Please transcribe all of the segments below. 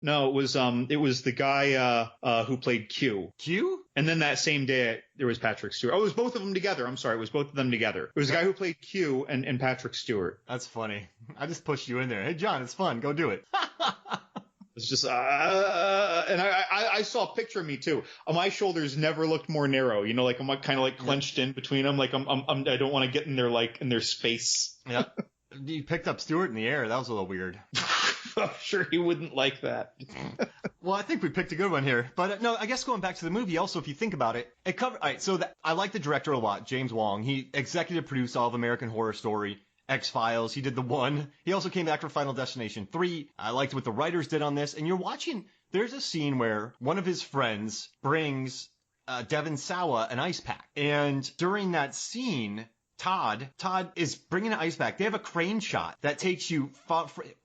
No, it was the guy who played Q. Q? And then that same day there was Patrick Stewart. Oh, it was both of them together. I'm sorry, it was both of them together. It was the guy who played Q and Patrick Stewart. That's funny. I just pushed you in there. Hey, John, it's fun. Go do it. It's just, and I saw a picture of me too. My shoulders never looked more narrow. You know, like I'm kind of like clenched in between them. Like I don't want to get in their space. Yeah. You picked up Stewart in the air. That was a little weird. I'm sure he wouldn't like that. Well, I think we picked a good one here. But no, I guess going back to the movie, also, if you think about it, it covered. All right, so I like the director a lot, James Wong. He executive produced all of American Horror Story, X-Files. He did The One. He also came back for Final Destination 3. I liked what the writers did on this. And you're watching, there's a scene where one of his friends brings Devon Sawa an ice pack. And during that scene, Todd is bringing an ice pack. They have a crane shot that takes you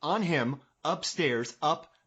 on him upstairs,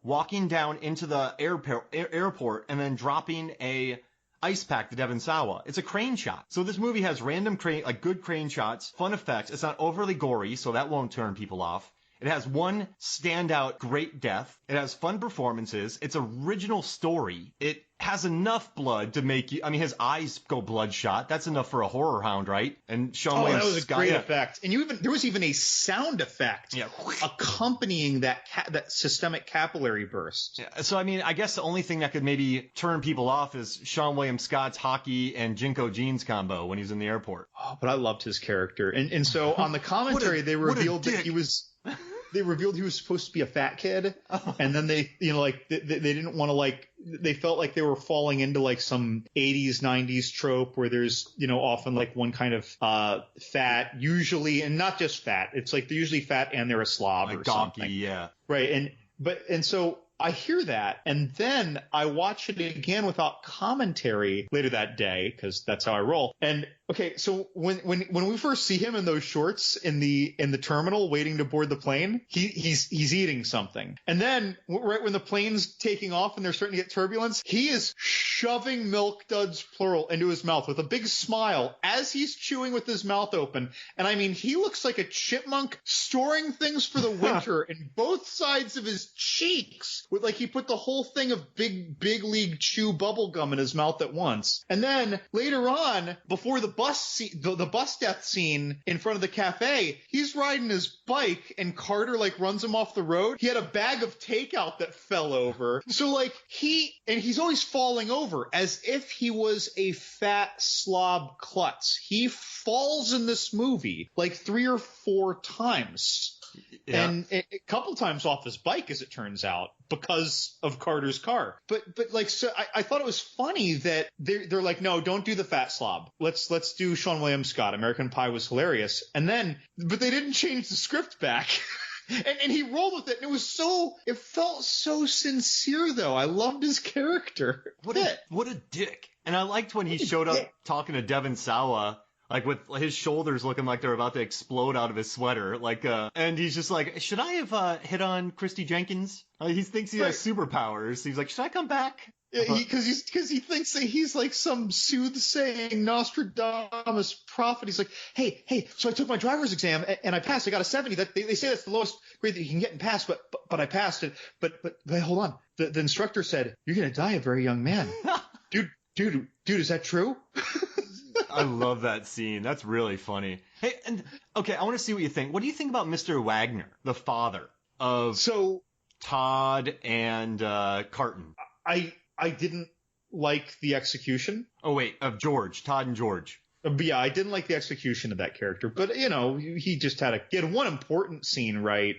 walking down into the airport, and then dropping a ice pack to Devon Sawa. It's a crane shot. So this movie has random good crane shots, fun effects. It's not overly gory, so that won't turn people off. It has one standout great death. It has fun performances. It's original story. It has enough blood to make you, I mean, his eyes go bloodshot. That's enough for a horror hound, right? And Sean Williams. That was a great effect. And there was even a sound effect accompanying that systemic capillary burst. Yeah. So, I mean, I guess the only thing that could maybe turn people off is Sean William Scott's hockey and Jinko jeans combo when he's in the airport. Oh, but I loved his character. And so on the commentary, they revealed that he was... They revealed he was supposed to be a fat kid, and then they didn't want to they felt like they were falling into like some 80s, 90s trope where there's, often like one kind of fat, usually, and not just fat. It's like they're usually fat and they're a slob or something. Yeah. Right. And so I hear that, and then I watch it again without commentary later that day, because that's how I roll. And okay, so when we first see him in those shorts in the terminal waiting to board the plane, he's eating something, and then right when the plane's taking off and they're starting to get turbulence, he is shoving Milk Duds plural into his mouth with a big smile as he's chewing with his mouth open. And I mean, he looks like a chipmunk storing things for the winter in both sides of his cheeks. With like he put the whole thing of big league chew bubble gum in his mouth at once. And then later on, before the bus death scene in front of the cafe, he's riding his bike and Carter like runs him off the road. He had a bag of takeout that fell over. So like he's always falling over as if he was a fat slob klutz. He falls in this movie like 3 or 4 times. Yeah. And a couple times off his bike, as it turns out, because of Carter's car. But like, so I thought it was funny that they're like, no, don't do the fat slob. Let's do Sean William Scott. American Pie was hilarious. And then, but they didn't change the script back. And he rolled with it, and it felt so sincere, though. I loved his character. What a dick. And I liked when he showed up talking to Devon Sawa, like with his shoulders looking like they're about to explode out of his sweater. Like, and he's just like, should I have hit on Christy Jenkins? He thinks he has superpowers. He's like, should I come back? Yeah, because he thinks that he's like some soothsaying Nostradamus prophet. He's like, hey, so I took my driver's exam and I passed. I got a 70. That they say that's the lowest grade that you can get and pass, but I passed it. But hold on. The instructor said, you're going to die a very young man. Dude, is that true? I love that scene. That's really funny. Hey, and okay, I want to see what you think. What do you think about Mr. Wagner, the father of Todd and Carton? I didn't like the execution. Oh wait, of George, Todd and George. But yeah, I didn't like the execution of that character. But he had one important scene right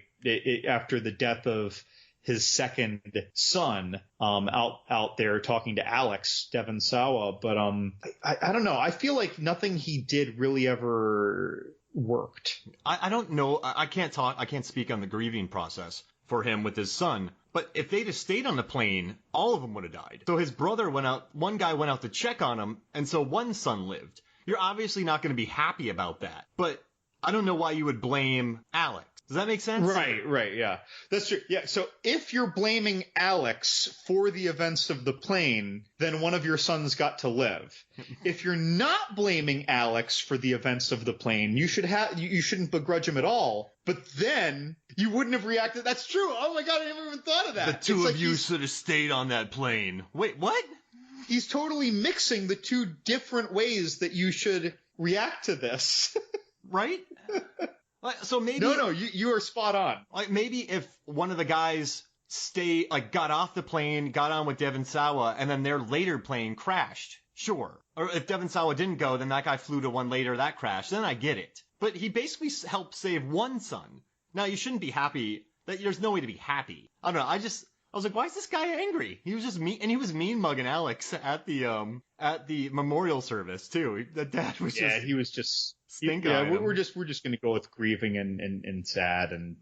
after the death of his second son, out there talking to Alex, Devon Sawa. But I don't know. I feel like nothing he did really ever worked. I don't know. I can't speak on the grieving process for him with his son. But if they'd have stayed on the plane, all of them would have died. So his brother one guy went out to check on him, and so one son lived. You're obviously not going to be happy about that. But I don't know why you would blame Alex. Does that make sense? Right, yeah. That's true. Yeah, so if you're blaming Alex for the events of the plane, then one of your sons got to live. If you're not blaming Alex for the events of the plane, you shouldn't begrudge him at all. But then you wouldn't have reacted. That's true. Oh my God, I never even thought of that. The two of you should have stayed on that plane. Wait, what? He's totally mixing the two different ways that you should react to this. Right? So maybe No, you are spot on. Like maybe if one of the guys got off the plane, got on with Devon Sawa, and then their later plane crashed. Sure. Or if Devon Sawa didn't go, then that guy flew to one later that crashed. Then I get it. But he basically helped save one son. Now you shouldn't be happy. There's no way to be happy. I don't know. I was like, why is this guy angry? He was just mean, and he was mean mugging Alex at the memorial service too. The dad was he was just stinking. Yeah, we're just going to go with grieving and sad, and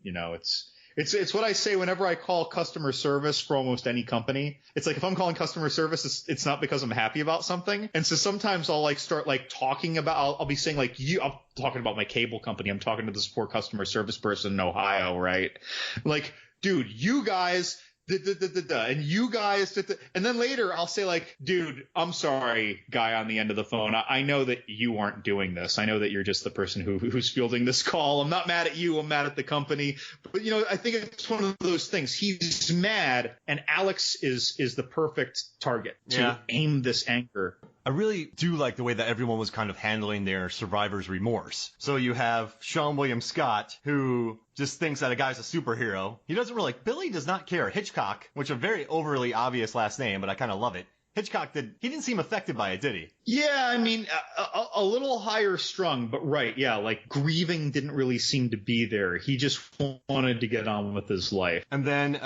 it's what I say whenever I call customer service for almost any company. It's like if I'm calling customer service, it's not because I'm happy about something. And so sometimes I'll start talking about, I'll be saying I'm talking about my cable company. I'm talking to the support customer service person in Ohio, right? Like, dude, you guys. And you guys, and then later I'll say dude, I'm sorry, guy on the end of the phone. I know that you aren't doing this. I know that you're just the person who's fielding this call. I'm not mad at you. I'm mad at the company. But I think it's one of those things. He's mad, and Alex is the perfect target to aim this anger. I really do like the way that everyone was kind of handling their survivor's remorse. So you have Sean William Scott, who just thinks that a guy's a superhero. He doesn't really, Billy does not care. Hitchcock, which a very overly obvious last name, but I kind of love it. Hitchcock he didn't seem affected by it, did he? Yeah, I mean, a little higher strung, but right, yeah, grieving didn't really seem to be there. He just wanted to get on with his life. And then,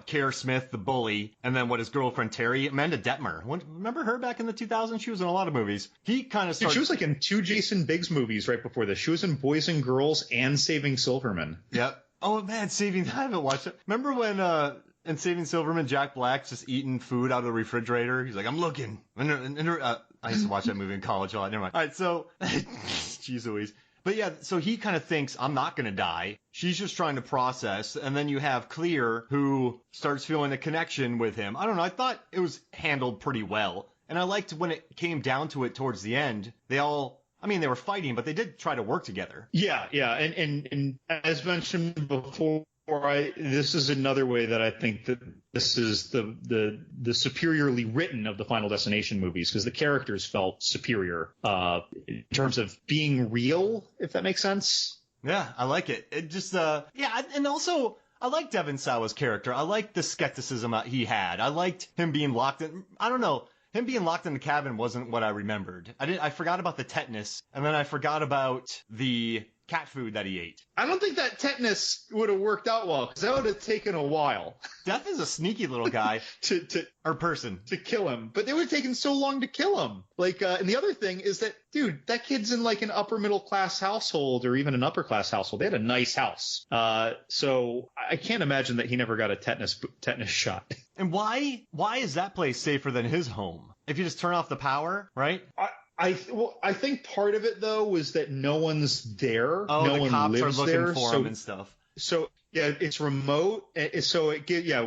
Kerr Smith, the bully, and then his girlfriend Terry, Amanda Detmer. Remember her back in the 2000s? She was in a lot of movies. He kind of started... She was in 2 Jason Biggs movies right before this. She was in Boys and Girls and Saving Silverman. Yep. Oh, man, I haven't watched it. Remember when... in Saving Silverman, Jack Black's just eating food out of the refrigerator. He's like, I'm looking. I used to watch that movie in college a lot. Never mind. All right, so, jeez Louise. But yeah, so he kind of thinks, I'm not going to die. She's just trying to process. And then you have Clear, who starts feeling a connection with him. I don't know. I thought it was handled pretty well. And I liked when it came down to it towards the end, they were fighting, but they did try to work together. Yeah. And as mentioned before, this is another way that I think that this is the superiorly written of the Final Destination movies, because the characters felt superior in terms of being real, if that makes sense. Yeah, I like it. It just and also I like Devon Sawa's character. I liked the skepticism he had. I liked him being locked in. I don't know. Him being locked in the cabin wasn't what I remembered. I forgot about the tetanus, and then I forgot about the cat food that he ate. I don't think that tetanus would have worked out well, because that would have taken a while. Death is a sneaky little guy or person to kill him, but it would have taken so long to kill him. And the other thing is that, dude, that kid's in an upper middle class household or even an upper class household. They had a nice house, so I can't imagine that he never got a tetanus shot. And why is that place safer than his home? If you just turn off the power, right? I think part of it though was that no one's there. Oh, no the one cops lives are looking there, for him and stuff. So yeah, it's remote. So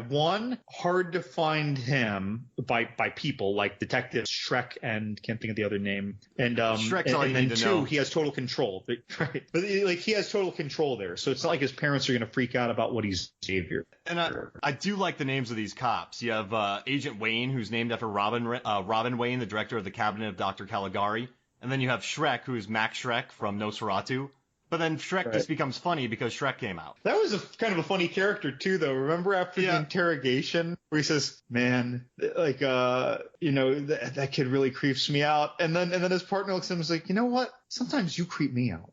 one, hard to find him by people like Detective Shrek and can't think of the other name. And Shrek's all you need to know. He has total control. Right, but he has total control there. So it's not like his parents are going to freak out about what he's behavior. And I do like the names of these cops. You have Agent Wayne, who's named after Robin Wayne, the director of the Cabinet of Dr. Caligari. And then you have Shrek, who's Max Shrek from Nosferatu. But then Shrek just becomes funny because Shrek came out. That was kind of a funny character too, though. Remember after the interrogation where he says, "Man, that kid really creeps me out," and then his partner looks at him and is like, "You know what? Sometimes you creep me out."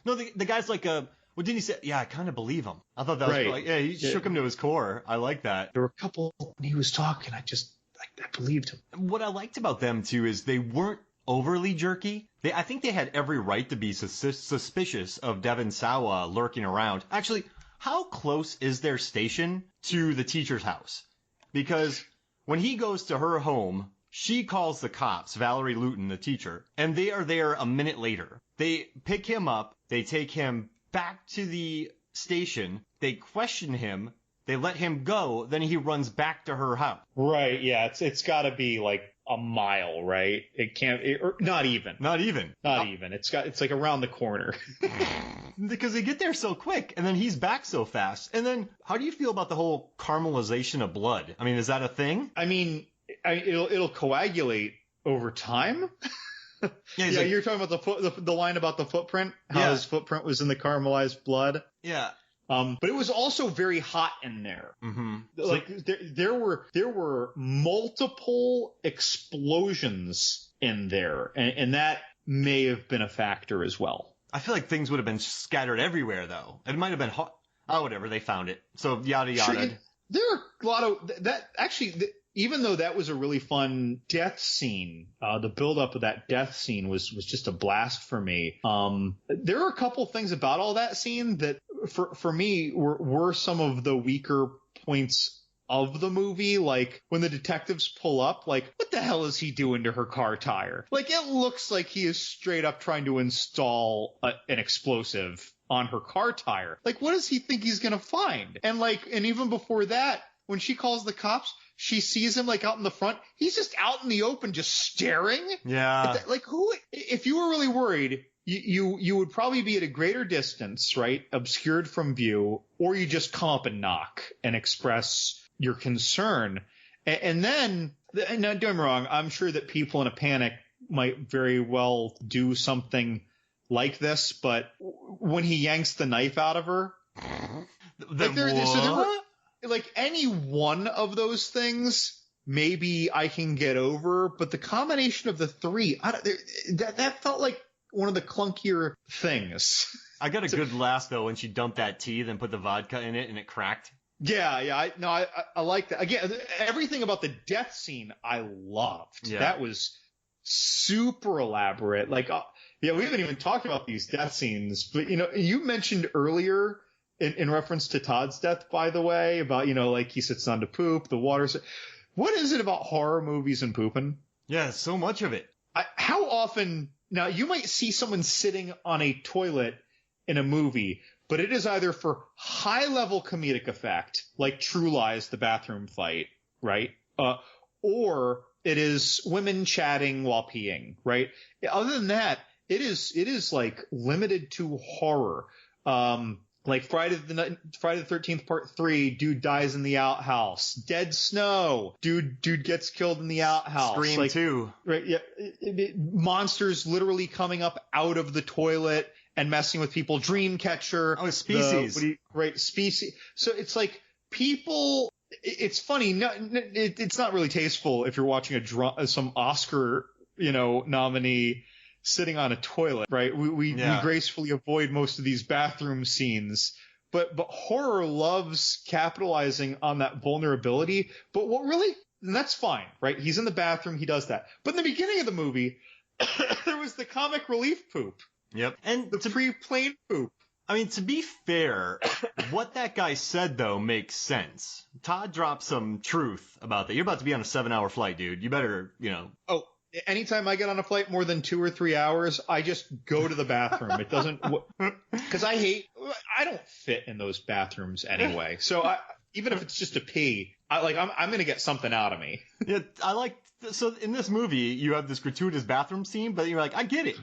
No, the guy's like, what didn't he say? Yeah, I kind of believe him. I thought that was he shook him to his core. I like that. There were a couple when he was talking, I believed him. What I liked about them too is they weren't overly jerky. I think they had every right to be suspicious of Devon Sawa lurking around. Actually, how close is their station to the teacher's house? Because when he goes to her home, she calls the cops, Valerie Luton, the teacher, and they are there a minute later. They pick him up, they take him back to the station. They question him. They let him go. Then he runs back to her house. Right. Yeah. It's got to be like a mile, right? It can't, or not even. Not even. It's like around the corner. Because they get there so quick, and then he's back so fast. And then, how do you feel about the whole caramelization of blood? I mean, is that a thing? I mean, it'll coagulate over time. Yeah, like, you're talking about the line about the footprint, how his footprint was in the caramelized blood. Yeah. But it was also very hot in there. Mm-hmm. Like there were multiple explosions in there, and that may have been a factor as well. I feel like things would have been scattered everywhere, though. It might have been hot. Oh, whatever. They found it. So yada yada. Sure, there are a lot of that. Actually, even though that was a really fun death scene, the build up of that death scene was just a blast for me. There are a couple things about all that scene that for me were some of the weaker points of the movie. Like when the detectives pull up, like, what the hell is he doing to her car tire? Like, it looks like he is straight up trying to install an explosive on her car tire. Like, what does he think he's gonna find? And even before that, when she calls the cops, she sees him like out in the front. He's just out in the open, just staring. Yeah. Like, who? If you were really worried, you would probably be at a greater distance, right? Obscured from view, or you just come up and knock and express your concern. And then, now don't get me wrong, I'm sure that people in a panic might very well do something like this, but when he yanks the knife out of her, like any one of those things, maybe I can get over, but the combination of the three, that felt like one of the clunkier things. I got a good laugh though when she dumped that tea, then put the vodka in it and it cracked. Yeah. I like that. Again, everything about the death scene I loved. Yeah. That was super elaborate. Like, we haven't even talked about these death scenes, but you mentioned earlier in reference to Todd's death, by the way, about, like he sits down to poop, the water. What is it about horror movies and pooping? Yeah, so much of it. How often, now you might see someone sitting on a toilet in a movie, but it is either for high level comedic effect, like True Lies, the bathroom fight, right? Or it is women chatting while peeing, right? Other than that, it is like limited to horror. Like Friday the 13th Part 3, dude dies in the outhouse. Dead Snow, dude gets killed in the outhouse. Scream 2. Right, yeah. Monsters literally coming up out of the toilet and messing with people. Dreamcatcher. Oh, Species. Species. So it's like people. It's funny. It's not really tasteful if you're watching some Oscar, nominee sitting on a toilet, right? We gracefully avoid most of these bathroom scenes, but horror loves capitalizing on that vulnerability. But and that's fine, right? He's in the bathroom, he does that. But in the beginning of the movie, there was the comic relief poop. Yep. And the pre-plane poop. I mean, to be fair, what that guy said, though, makes sense. Todd dropped some truth about that. You're about to be on a 7-hour flight, dude. You better, Oh, anytime I get on a flight more than 2 or 3 hours, I just go to the bathroom. It doesn't, because I don't fit in those bathrooms anyway. So even if it's just a pee, I'm going to get something out of me. Yeah, so in this movie, you have this gratuitous bathroom scene, but you're like, I get it.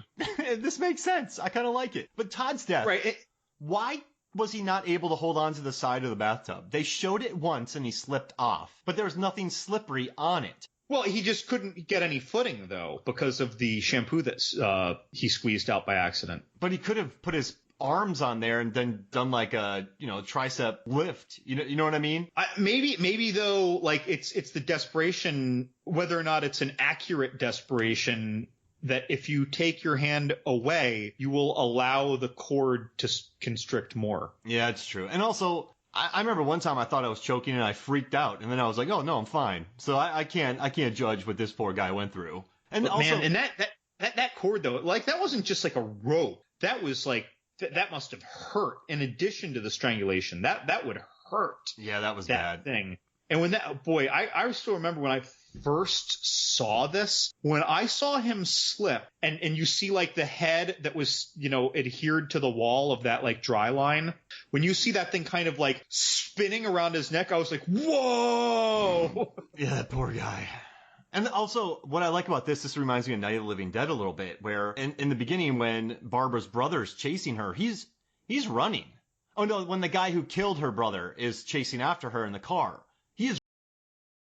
This makes sense. I kind of like it. But Todd's death, right? Why was he not able to hold on to the side of the bathtub? They showed it once and he slipped off, but there was nothing slippery on it. Well, he just couldn't get any footing, though, because of the shampoo that he squeezed out by accident. But he could have put his arms on there and then done like a, tricep lift. You know what I mean? Maybe though, like it's the desperation, whether or not it's an accurate desperation, that if you take your hand away, you will allow the cord to constrict more. Yeah, it's true. And also, I remember one time I thought I was choking and I freaked out, and then I was like, oh no, I'm fine. So I can't judge what this poor guy went through. And but also, man, and that cord though, like that wasn't just like a rope. That was like that must have hurt. In addition to the strangulation, that would hurt. Yeah, that was that bad thing. And when I still remember when I first saw this, when I saw him slip and you see like the head that was, adhered to the wall of that like dry line, when you see that thing kind of like spinning around his neck, I was like, whoa! Yeah, that poor guy. And also, what I like about this reminds me of Night of the Living Dead a little bit, where in the beginning when Barbara's brother's chasing her, he's running. Oh no, when the guy who killed her brother is chasing after her in the car,